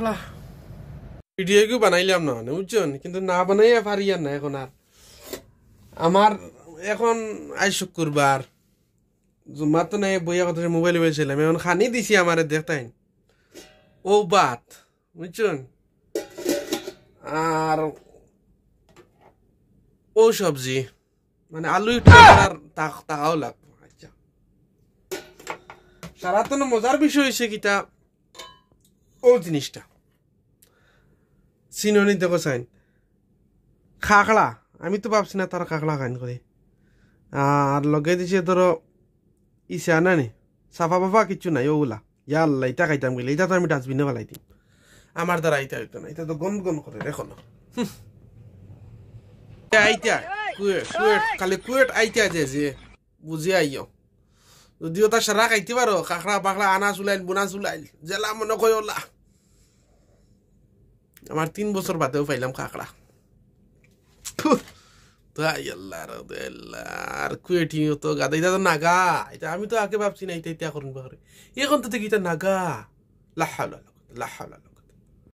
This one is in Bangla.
খালা ভিডিও কি বানাইলাম না বুঝছেন, কিন্তু না বানাইয়া পারি আর না এখন। আর আমার এখন আজ শুক্রবার জুম্মা তো নাই, বইয়া কথা মোবাইল বলছিলাম, এখন খানি দিছি আমার দেখতেন ও বাত বুঝছেন, আর ও সবজি মানে আলু টাকাও লাগবে। আচ্ছা সারাতন মজার বিষয় হয়েছে কিটা ও জিনিসটা চিননি দেখো চাইন খাকড়া, আমি তো ভাবছি না তারা কাঁকড়া খাইন করে। আর লগে দিছে ধরো ইসা না নি সাফা বাফা কিচ্ছু নাই ওগুলা, ইয়াল্লা এটা খাইতাম গেলে এটা তো আমি ডাস্টবিনে ফেলাই দিম, আমার দ্বারা আইতা হইতো না, এটা তো গন গন করে দেখো না। আইতা কুয়েট খালি কুয়েট আইতা যে বুঝি আইও, যদিও তার সারা খাইতে পারো কাঁকড়া পাকড়া আনা চুলাইল বোনা চুলাইল জেলা মনে কই ওলা। আমার 3 বছর বাদেও পাইলাম কাঁকড়া। আর কুয়েটি তো গাদা এটা তো নাগা, এটা আমি তো আগে ভাবছি না এটা ইত্যা করুন এখন তো দেখি এটা নাগা। লাহাল লাহাল